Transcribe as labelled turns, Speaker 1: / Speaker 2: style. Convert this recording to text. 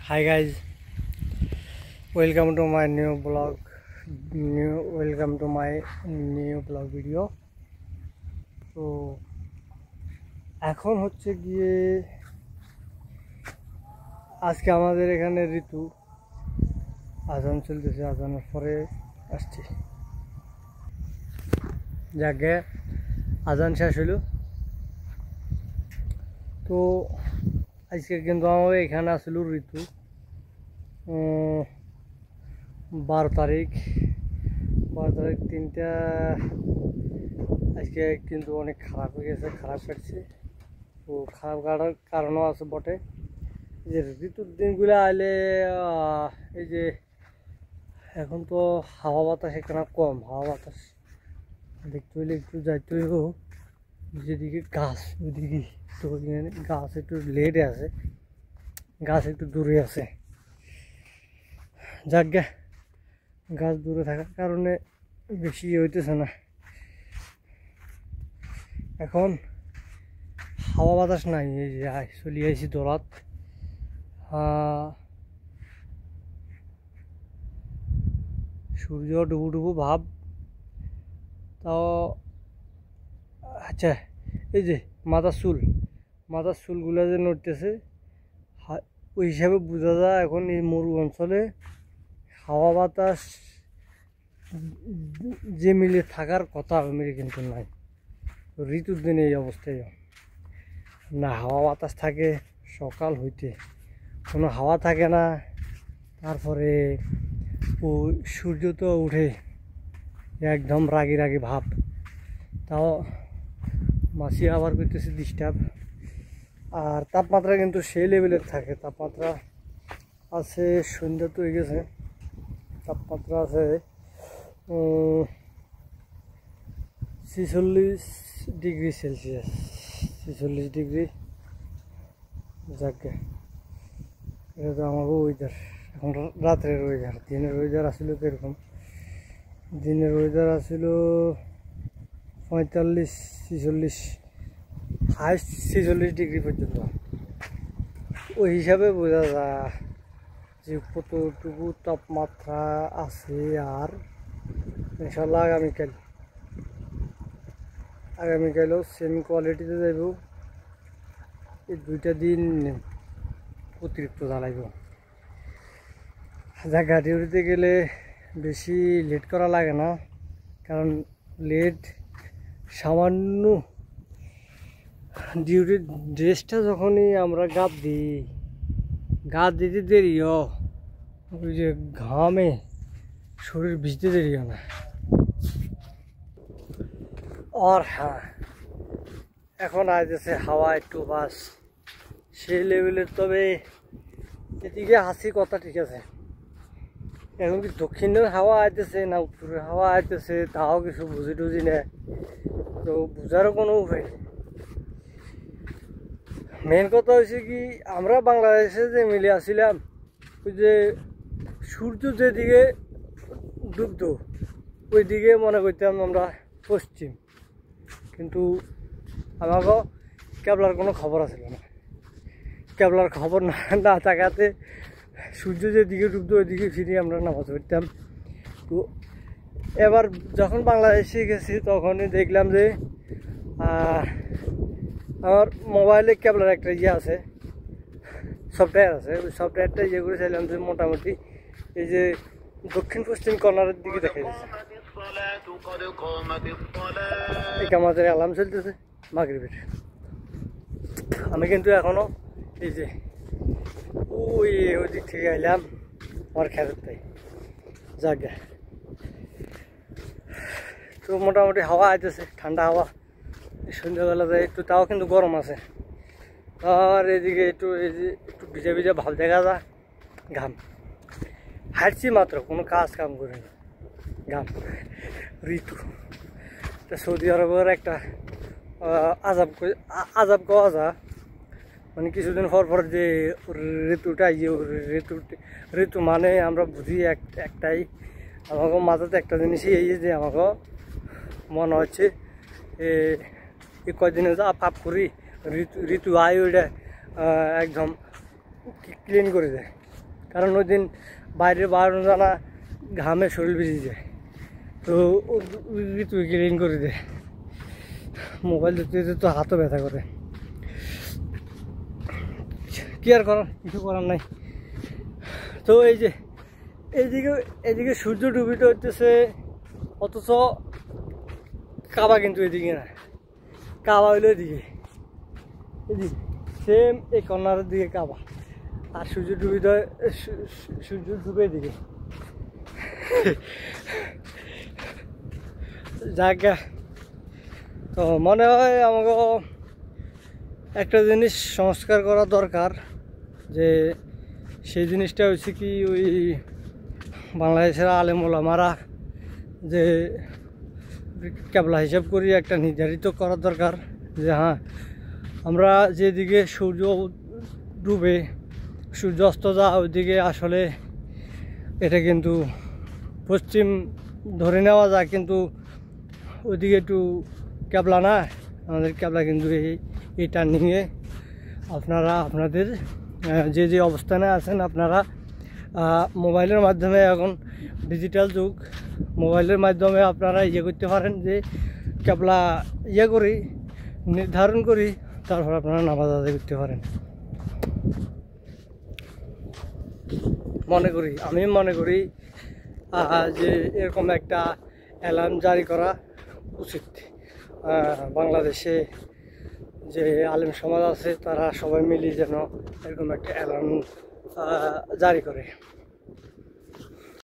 Speaker 1: Hi guys, welcome to my new blog. Welcome to my new blog video. তো এখন হচ্ছে গিয়ে আজকে আমাদের এখানে ঋতু আজান চলতেছে, আজানের পরে আসছে। যাকে আজান শেষ হলো, তো আজকে কিন্তু আমাদের এখানে আসলো ঋতু 12 তারিখ 3টা। আজকে কিন্তু অনেক খারাপ হয়ে গেছে, খারাপ কাটছে। তো খারাপ কাটার কারণও আছে বটে, যে ঋতুর দিনগুলো আইলে এই যে এখন তো হাওয়া বাতাস এখানে কম, হাওয়া বাতাস দেখতে হইলে একটু যাইতে হইব যেদিকে গাছ, ওইদিকে তো গাছ একটু লেটে আছে, গাছ একটু দূরে আছে। যাক গে, গাছ দূরে থাকার কারণে বেশি হইতেছে না। এখন হাওয়া বাতাস নাই, এই যে চলি আইছি দোলাত। সূর্য ডুবু ডুবু ভাব। তাও আচ্ছা, এই যে মাথার চুলগুলো যে নড়তেছে, ওই হিসাবে বোঝা যায় এখন এই মরু অঞ্চলে হাওয়া বাতাস যে মিলে থাকার কথা মিলে কিন্তু নাই। ঋতুর দিনে এই অবস্থায় না, হাওয়া বাতাস থাকে সকাল হইতে, কোনো হাওয়া থাকে না। তারপরে ও সূর্য তো উঠে একদম রাগি রাগি ভাব। তাও মাছি আবার করতেছে ডিস্টার্ব। আর তাপমাত্রা কিন্তু সেই লেভেলের থাকে, তাপমাত্রা আছে, সন্ধ্যা তো হয়ে গেছে, তাপমাত্রা আছে 46 ডিগ্রি সেলসিয়াস, 46 ডিগ্রি। যাকে এটা তো আমার ওয়েদার, এখন রাত্রের ওয়েদার। দিনের ওয়েদার আসলে কীরকম, দিনের ওয়েদার আসছিল 45 46, হাইস্ট 46 ডিগ্রি পর্যন্ত। ওই হিসাবে বোঝা যায় যে কতটুকু তাপমাত্রা আছে। আর ইনশাল্লাহ আগামীকালও সেম কোয়ালিটিতে যাইব। এই 2টা দিন অতিরিক্ত জ্বালাইব। যা গাড়ি উড়িতে গেলে বেশি লেট করা লাগে না, কারণ লেট সামান্য ডিউটির ড্রেসটা যখনই আমরা গাদ দিতে দেরিও, ওই যে ঘামে শরীর ভিজতে দেরিও না। আর হ্যাঁ, এখন আইতেছে হাওয়া একটু বাস সেই লেভেলের। তবে এদিকে হাসি কথা ঠিক আছে, এখন কি দক্ষিণের হাওয়া আইতেছে না উত্তরের হাওয়া আইতেছে তাও কিছু বুঝি না, তো বুঝারও কোনো উপায় নেই। মেন কথা হয়েছে কি, আমরা বাংলাদেশে যে মিলে আসছিলাম, ওই যে সূর্য যেদিকে ডুবতো ওই দিকে মনে করতাম আমরা পশ্চিম, কিন্তু আমাকে ক্যাবলার কোনো খবর আসছিল না। ক্যাবলার খবর না থাকাতে সূর্য যেদিকে ডুবতো ওইদিকে ফিরে আমরা নামাজ পড়তাম। তো এবার যখন বাংলাদেশে গেছি তখনই দেখলাম যে আমার মোবাইলে ক্যাবলার একটা আছে, সফটওয়্যার আছে। ওই সফটওয়্যারটা করে চাইলাম যে মোটামুটি এই যে দক্ষিণ পশ্চিম কর্নারের দিকে দেখা যাচ্ছে। এই আমাদের অ্যালার্ম চলতেছে মাগরিবের। আমি কিন্তু এখনো এই যে ওই দিক থেকে আইলাম আমার খেতের তাই। যাক, তো মোটামুটি হাওয়া আইতেছে, ঠান্ডা হাওয়া। সন্ধ্যাবেলা যায় একটু, তাও কিন্তু গরম আছে। আর এদিকে একটু ভিজা ভিজা ভাব দেখা যায়, ঘাম। হাঁটছি মাত্র, কোনো কাজ কাম করি না, ঘাম। ঋতু সৌদি আরবের একটা আজাব কওয়া যায়, মানে কিছুদিন পর যে ঋতুটা ঋতু মানে আমরা বুঝি একটাই। আমাকে মাথাতে একটা জিনিসই এই যে আমাকে মনে হচ্ছে এই কয়দিনে যা পাপ করি ঋতু আয় ওইটা একদম ক্লিন করে দেয়। কারণ ওই দিন বাইরে বাড়ানো জানা ঘামে শরীর ভিজে যায়, তো ঋতু ক্লিন করে দেয়। মোবাইল দেখতে দেখতে তো হাতও ব্যথা করে, কি আর করার, কিছু করার নাই। তো এই যে এদিকে সূর্য ডুবিতে হইতেছে, অথচ কাবা কিন্তু এদিকে না, কাবা হইলো এদিকে সেম এই কর্নারের দিকে কাবা, আর সূর্য ডুবে এদিকে। জায়গা তো মনে হয় আমাকে একটা জিনিস সংস্কার করা দরকার, যে সেই জিনিসটা হচ্ছে কি, ওই বাংলাদেশের আলেম ওলামারা যে কেবলা হিসাব করি একটা নির্ধারিত করা দরকার, যে হ্যাঁ আমরা যেদিকে সূর্য ডুবে সূর্য অস্ত যা ওইদিকে আসলে এটা কিন্তু পশ্চিম ধরে নেওয়া যায়, কিন্তু ওইদিকে একটু ক্যাবলা না, আমাদের ক্যাবলা কিন্তু এই টার্নিংয়ে আপনারা আপনাদের যে অবস্থানে আছেন আপনারা মোবাইলের মাধ্যমে, এখন ডিজিটাল যুগ, মোবাইলের মাধ্যমে আপনারা ইয়ে করতে পারেন, যে ক্যাবলা ইয়ে করি নির্ধারণ করি, তারপর আপনারা নামাজ আদায় করতে পারেন। আমি মনে করি যে এরকম একটা অ্যালার্ম জারি করা উচিত। বাংলাদেশে যে আলেম সমাজ আছে তারা সবাই মিলে যেন এরকম একটা অ্যালার্ম জারি করে।